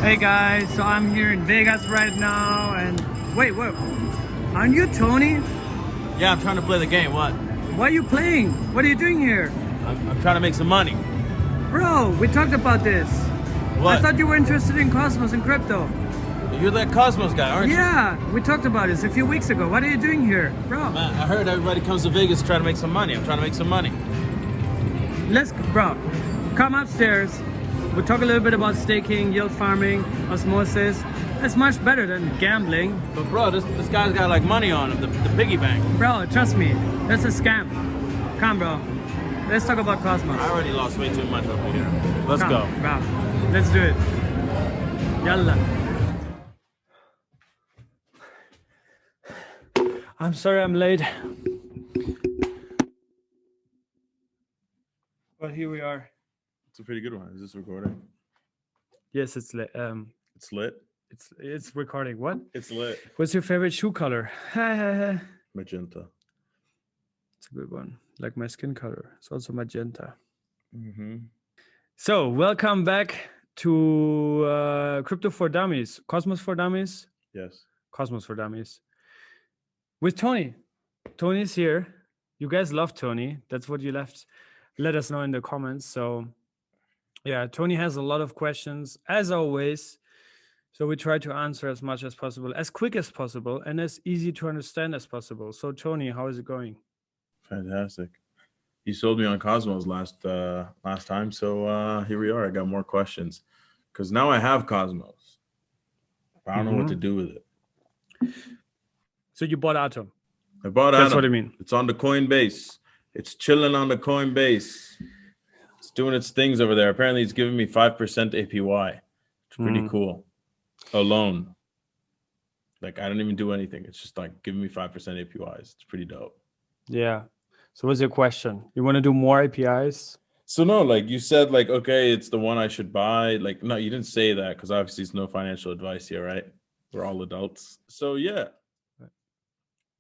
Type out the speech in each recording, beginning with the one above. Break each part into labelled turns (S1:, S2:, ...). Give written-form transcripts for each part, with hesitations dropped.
S1: Hey guys, so I'm here in Vegas right now, and wait, aren't you Tony?
S2: Yeah, I'm trying to play the game. What?
S1: Why are you playing? What are you doing here?
S2: I'm trying to make some money.
S1: Bro, we talked about this.
S2: What?
S1: I thought you were interested in Cosmos and crypto.
S2: You're that Cosmos guy, aren't you?
S1: Yeah, we talked about this a few weeks ago. What are you doing here, bro?
S2: Man, I heard everybody comes to Vegas trying to make some money. I'm trying to make some money.
S1: Bro, come upstairs. We'll talk a little bit about staking, yield farming, osmosis. It's much better than gambling.
S2: But bro, this guy's got like money on him, the piggy bank.
S1: Bro, trust me, that's a scam. Come, bro. Let's talk about Cosmos.
S2: I already lost way too much over here. Let's
S1: Come,
S2: go.
S1: Bro, let's do it. Yalla. I'm sorry I'm late. But here we are.
S3: It's a pretty good one. Is this recording?
S1: Yes, it's lit.
S3: It's lit.
S1: It's recording. What?
S3: It's lit.
S1: What's your favorite shoe color?
S3: Magenta.
S1: It's a good one. Like my skin color. It's also magenta.
S3: Mm-hmm.
S1: So welcome back to Crypto for Dummies. Cosmos for Dummies.
S3: Yes.
S1: Cosmos for Dummies. With Tony. Tony's here. You guys love Tony. That's what you let us know in the comments. So yeah, Tony has a lot of questions as always. So we try to answer as much as possible, as quick as possible, and as easy to understand as possible. So Tony, how is it going?
S3: Fantastic. You sold me on Cosmos last time, so here we are. I got more questions because now I have Cosmos. I don't know what to do with it.
S1: So you bought Atom.
S3: I bought Atom.
S1: That's what I mean.
S3: It's on the Coinbase. It's chilling on the Coinbase. It's doing its things over there. Apparently, it's giving me 5% APY. It's pretty cool. Alone. Like, I don't even do anything. It's just like giving me 5% APYs. It's pretty dope.
S1: Yeah. So what's your question? You want to do more APIs?
S3: So no, like you said, like, okay, it's the one I should buy. Like, no, you didn't say that because obviously it's no financial advice here, right? We're all adults. So yeah.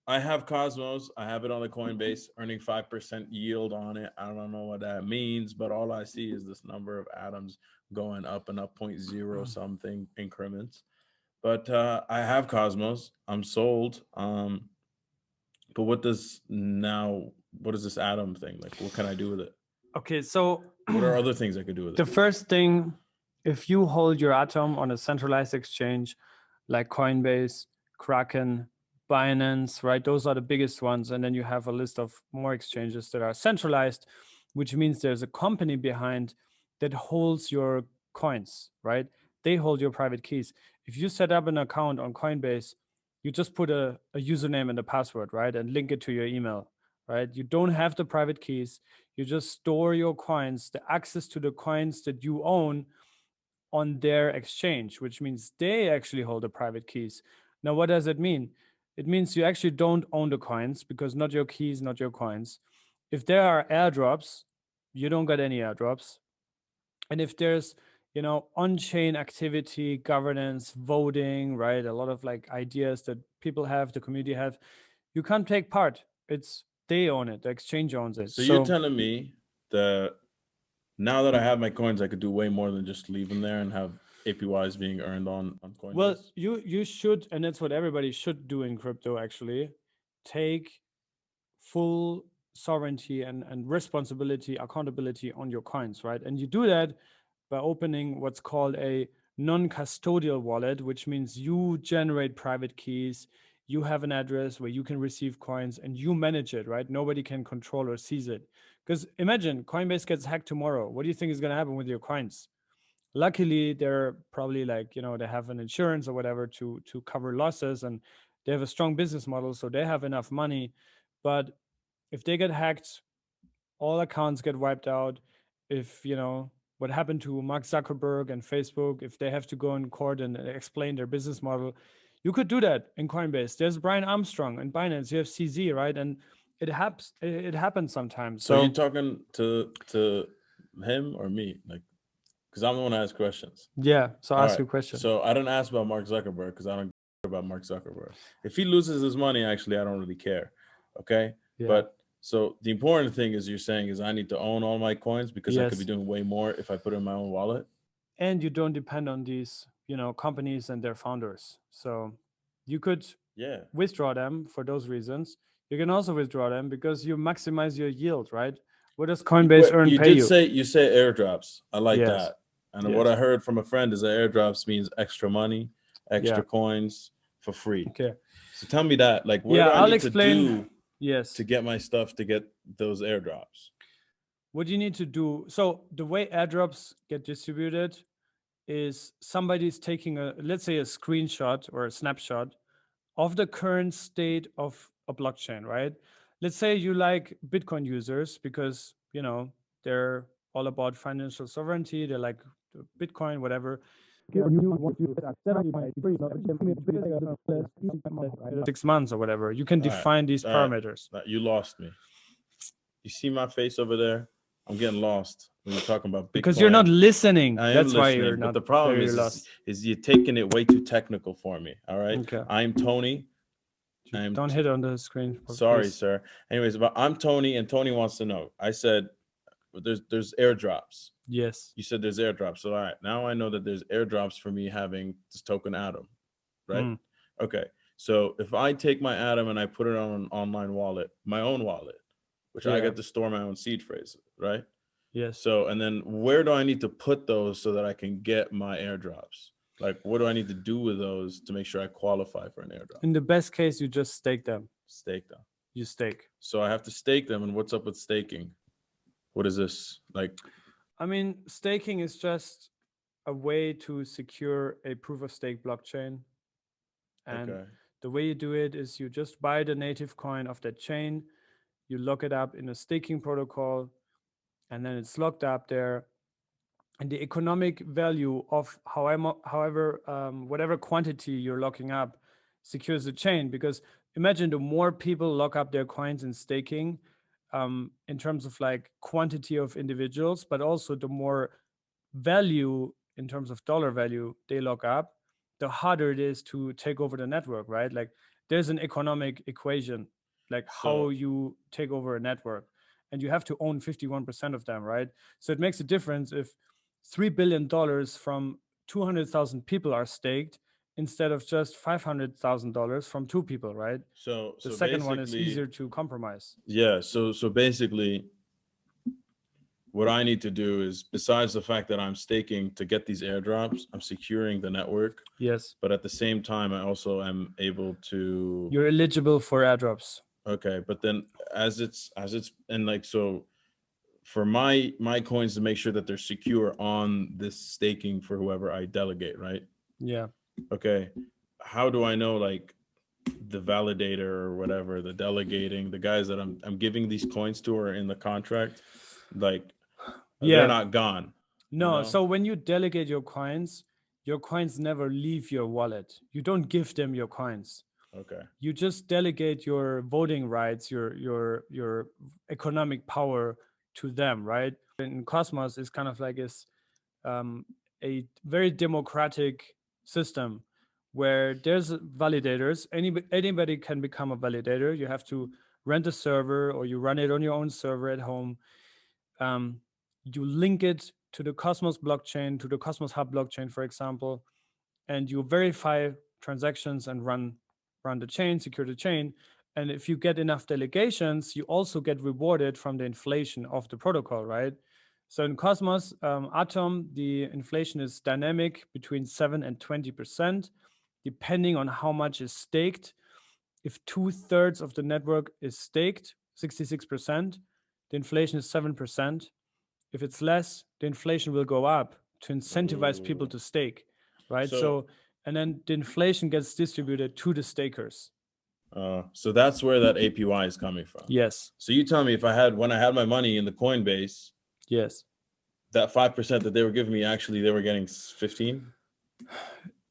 S3: I have Cosmos. I have it on the Coinbase, earning 5% yield on it. I don't know what that means, but all I see is this number of atoms going up and up 0.0 something increments. But I have Cosmos. I'm sold. But what is this atom thing? Like, what can I do with it?
S1: Okay, so
S3: what are other things I could do with it?
S1: The first thing, if you hold your Atom on a centralized exchange like Coinbase, Kraken, Binance, right? Those are the biggest ones. And then you have a list of more exchanges that are centralized, which means there's a company behind that holds your coins, right? They hold your private keys. If you set up an account on Coinbase, you just put a username and a password, right? And link it to your email, right? You don't have the private keys. You just store your coins, the access to the coins that you own on their exchange, which means they actually hold the private keys. Now, what does it mean? It means you actually don't own the coins because not your keys, not your coins. If there are airdrops, you don't get any airdrops. And if there's, on-chain activity, governance, voting, right? A lot of like ideas that people have, the community have, you can't take part. They own it. The exchange owns it.
S3: So you're telling me that now that I have my coins, I could do way more than just leave them there and have APYs being earned on Coinbase?
S1: Well, you should, and that's what everybody should do in crypto actually, take full sovereignty and responsibility, accountability on your coins, right? And you do that by opening what's called a non-custodial wallet, which means you generate private keys, you have an address where you can receive coins and you manage it, right? Nobody can control or seize it. Because imagine Coinbase gets hacked tomorrow. What do you think is going to happen with your coins? Luckily, they're probably like, they have an insurance or whatever to cover losses, and they have a strong business model, so they have enough money. But if they get hacked, all accounts get wiped out. If, what happened to Mark Zuckerberg and Facebook, if they have to go in court and explain their business model, you could do that in Coinbase. There's Brian Armstrong in Binance. You have CZ, right? And it happens sometimes.
S3: So you're talking to him or me? Like, because I'm the one that asks questions.
S1: Yeah, so ask you a question.
S3: So I don't ask about Mark Zuckerberg because I don't care about Mark Zuckerberg. If he loses his money, actually, I don't really care. Okay? Yeah. But so the important thing is you're saying is I need to own all my coins because I could be doing way more if I put it in my own wallet.
S1: And you don't depend on these companies and their founders. So you could withdraw them for those reasons. You can also withdraw them because you maximize your yield, right? What does Coinbase earn pay you?
S3: You say airdrops. I like that. And what I heard from a friend is that airdrops means extra money, extra coins for free.
S1: Okay.
S3: So tell me that, like, what do I need to do to get my stuff to get those airdrops?
S1: What you need to do, so the way airdrops get distributed is somebody's taking let's say a screenshot or a snapshot of the current state of a blockchain, right? Let's say you like Bitcoin users because, they're all about financial sovereignty. They like Bitcoin, whatever. 6 months or whatever. You can define these parameters.
S3: You lost me. You see my face over there? I'm getting lost when you're talking about Bitcoin.
S1: Because you're not listening.
S3: That's why you're not. But the problem is you're taking it way too technical for me. All right. Okay. I'm Tony.
S1: Don't hit on the screen.
S3: Sorry, sir. Anyways, but I'm Tony, and Tony wants to know. I said there's airdrops.
S1: Yes.
S3: You said there's airdrops. So all right, now I know that there's airdrops for me having this token Atom, right? Okay. So if I take my Atom and I put it on an online wallet, my own wallet, which I get to store my own seed phrase, right?
S1: Yes.
S3: So, and then where do I need to put those so that I can get my airdrops? Like, what do I need to do with those to make sure I qualify for an airdrop?
S1: In the best case, you just stake them.
S3: Stake them.
S1: You stake.
S3: So I have to stake them. And what's up with staking? What is this? Like,
S1: I mean, staking is just a way to secure a proof of stake blockchain. And the way you do it is you just buy the native coin of that chain. You lock it up in a staking protocol, and then it's locked up there. And the economic value of however whatever quantity you're locking up secures the chain. Because imagine the more people lock up their coins in staking, in terms of like quantity of individuals, but also the more value in terms of dollar value they lock up, the harder it is to take over the network, right? Like there's an economic equation, like how you take over a network, and you have to own 51% of them, right? So it makes a difference if $3 billion from 200,000 people are staked instead of just $500,000 from 2 people, right?
S3: So
S1: the second one is easier to compromise.
S3: Yeah. So basically, what I need to do is, besides the fact that I'm staking to get these airdrops, I'm securing the network.
S1: Yes.
S3: But at the same time, I also am able to.
S1: You're eligible for airdrops.
S3: Okay, but then as it's and like so. For my coins to make sure that they're secure on this staking for whoever I delegate, right?
S1: Yeah.
S3: Okay. How do I know, like, the validator or whatever, the delegating, the guys that I'm giving these coins to are in the contract? Like, they're not gone.
S1: No. So when you delegate your coins never leave your wallet. You don't give them your coins.
S3: Okay. You
S1: just delegate your voting rights, your economic power to them, right? In Cosmos, it's kind of like a very democratic system where there's validators. Anybody can become a validator. You have to rent a server, or you run it on your own server at home. You link it to the Cosmos blockchain, to the Cosmos Hub blockchain, for example, and you verify transactions and run the chain, secure the chain. And if you get enough delegations, you also get rewarded from the inflation of the protocol, right? So in Cosmos, Atom, the inflation is dynamic between 7 and 20%, depending on how much is staked. If 2/3 of the network is staked, 66%, the inflation is 7%. If it's less, the inflation will go up to incentivize people to stake, right? So and then the inflation gets distributed to the stakers.
S3: So that's where that APY is coming from.
S1: Yes.
S3: So you tell me, when I had my money in the Coinbase,
S1: yes,
S3: that 5% that they were giving me, actually they were getting 15.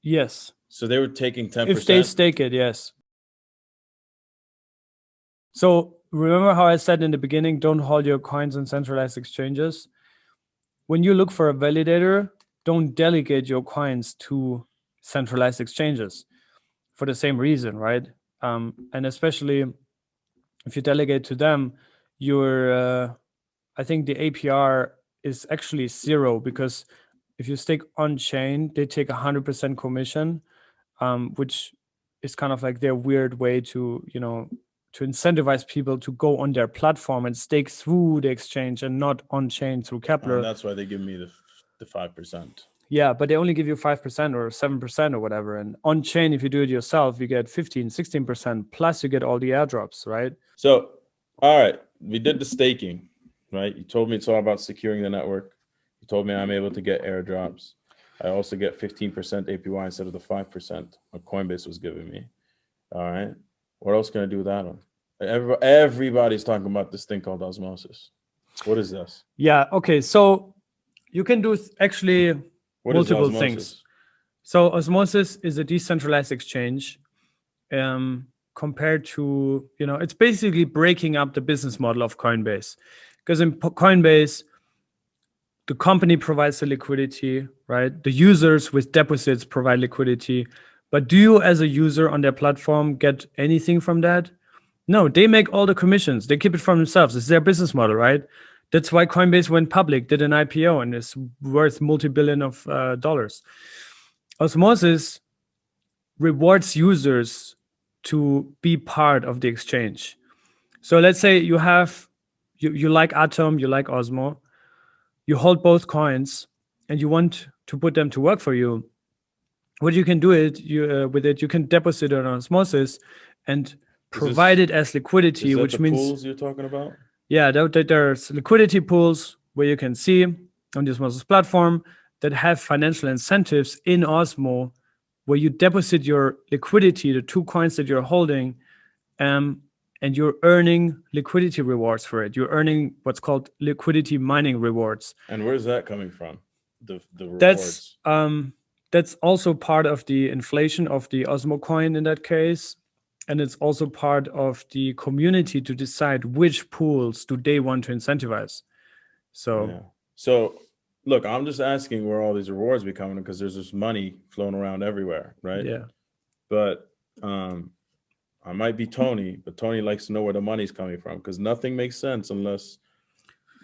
S1: Yes.
S3: So they were taking 10%.
S1: If they stake it, yes. So remember how I said in the beginning, don't hold your coins on centralized exchanges. When you look for a validator, don't delegate your coins to centralized exchanges for the same reason, right? And especially if you delegate to them, I think the APR is actually 0, because if you stake on chain, they take 100% commission, which is kind of like their weird way to, to incentivize people to go on their platform and stake through the exchange and not on chain through Kepler.
S3: And that's why they give me the 5%.
S1: Yeah, but they only give you 5% or 7% or whatever. And on chain, if you do it yourself, you get 15, 16%, plus you get all the airdrops, right?
S3: So, all right, we did the staking, right? You told me it's all about securing the network. You told me I'm able to get airdrops. I also get 15% APY instead of the 5% Coinbase was giving me. All right. What else can I do with that one? Everybody's talking about this thing called Osmosis. What is this?
S1: Yeah. Okay. So you can do actually multiple things. So Osmosis is a decentralized exchange. Compared to, it's basically breaking up the business model of Coinbase. Because in Coinbase, the company provides the liquidity, right? The users with deposits provide liquidity. But do you, as a user on their platform, get anything from that? No, they make all the commissions. They keep it for themselves. It's their business model, right? That's why Coinbase went public, did an IPO, and is worth multi-billion of dollars. Osmosis rewards users to be part of the exchange. So let's say you have, you like Atom, you like Osmo, you hold both coins, and you want to put them to work for you. What you can do with it, you can deposit it on Osmosis and provide it as liquidity, which means
S3: pools you're talking about.
S1: Yeah, there's liquidity pools where you can see on the Osmosis platform that have financial incentives in Osmo, where you deposit your liquidity, the 2 coins that you're holding, and you're earning liquidity rewards for it. You're earning what's called liquidity mining rewards.
S3: And where's that coming from? The rewards.
S1: That's also part of the inflation of the Osmo coin in that case. And it's also part of the community to decide which pools do they want to incentivize.
S3: So look, I'm just asking where all these rewards be coming, because there's this money flowing around everywhere, right?
S1: Yeah.
S3: But I might be Tony, but Tony likes to know where the money's coming from, because nothing makes sense unless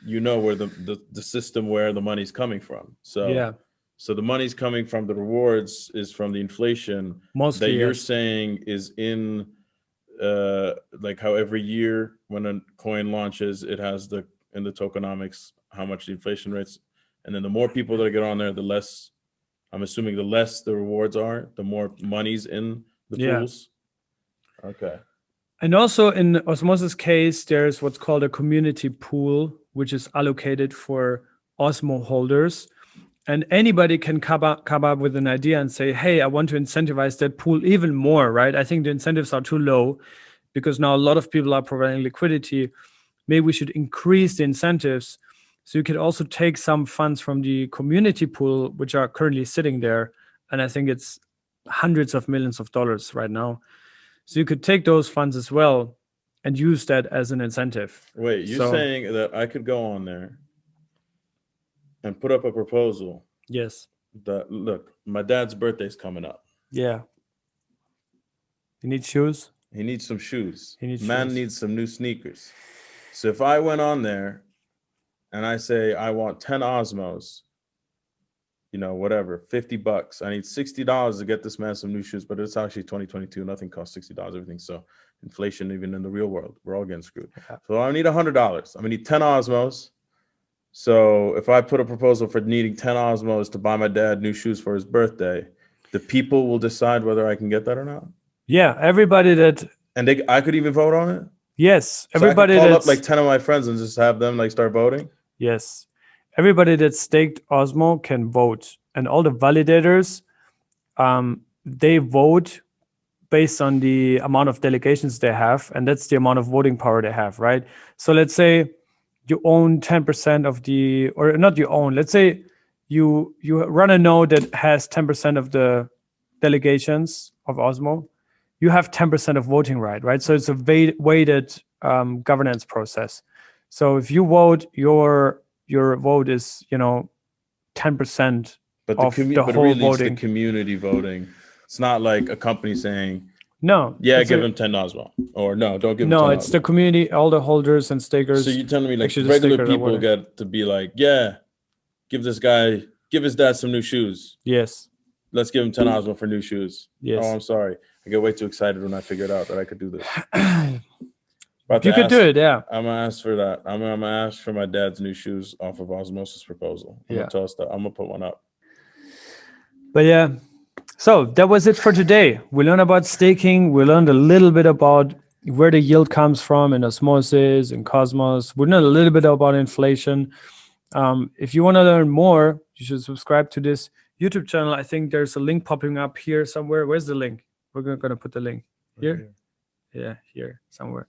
S3: you know where the system where the money's coming from. So
S1: yeah.
S3: So the money's coming from the rewards is from the inflation
S1: mostly
S3: that you're saying is in like how every year when a coin launches, it has in the tokenomics how much the inflation rates, and then the more people that get on there, the less, I'm assuming the less the rewards are, the more money's in the pools. Okay.
S1: And also in Osmosis case, there's what's called a community pool, which is allocated for Osmo holders. And anybody can come up with an idea and say, hey, I want to incentivize that pool even more, right? I think the incentives are too low because now a lot of people are providing liquidity. Maybe we should increase the incentives. So you could also take some funds from the community pool, which are currently sitting there. And I think it's hundreds of millions of dollars right now. So you could take those funds as well and use that as an incentive.
S3: Wait, you're saying that I could go on there and put up a proposal?
S1: Yes.
S3: That, look, my dad's birthday's coming up.
S1: Yeah. He needs shoes?
S3: He needs some shoes.
S1: Man
S3: needs some new sneakers. So if I went on there and I say, I want 10 Osmos, you know, whatever, $50. I need $60 to get this man some new shoes, but it's actually 2022. Nothing costs $60, everything. So inflation, even in the real world, we're all getting screwed. Yeah. So I need $100. I'm gonna need 10 Osmos. So if I put a proposal for needing 10 Osmos to buy my dad new shoes for his birthday, the people will decide whether I can get that or not.
S1: Yeah, everybody that,
S3: and I could even vote on it.
S1: Yes,
S3: everybody. So I could call up like 10 of my friends and just have them like start voting.
S1: Yes, everybody that staked Osmo can vote, and all the validators, they vote based on the amount of delegations they have, and that's the amount of voting power they have, right? So let's say you own 10% of the, or not you own, let's say you run a node that has 10% of the delegations of Osmo, you have 10% of voting right? So it's a weighted governance process. So if you vote, your vote is, 10%
S3: but
S1: of the whole
S3: really
S1: voting.
S3: It's the community voting. It's not like a company saying,
S1: no,
S3: yeah, give him 10 Osmo, or no, don't give him 10
S1: No, it's
S3: Osmo.
S1: The community, all the holders and stakers.
S3: So you're telling me like regular people get to be like, yeah, give this guy give his dad some new shoes.
S1: Yes.
S3: Let's give him 10 Osmo for new shoes.
S1: Yes.
S3: Oh, I'm sorry. I get way too excited when I figured out that I could do this.
S1: You could do it, yeah.
S3: I'm gonna ask for that. I'm gonna ask for my dad's new shoes off of Osmosis proposal. I'm gonna toast that. I'm gonna put one up.
S1: But yeah, so that was it for today. We learned about staking. We learned a little bit about where the yield comes from in Osmosis and Cosmos. We learned a little bit about inflation. If you want to learn more, you should subscribe to this YouTube channel. I think there's a link popping up here somewhere. Where's the link? We're going to put the link here. Yeah, here somewhere.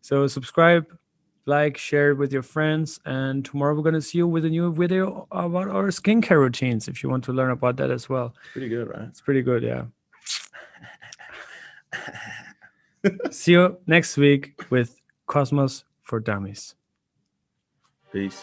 S1: So subscribe, like, share it with your friends. And tomorrow we're going to see you with a new video about our skincare routines if you want to learn about that as well.
S3: It's pretty good, right?
S1: It's pretty good, yeah. See you next week with Cosmos for Dummies.
S3: Peace.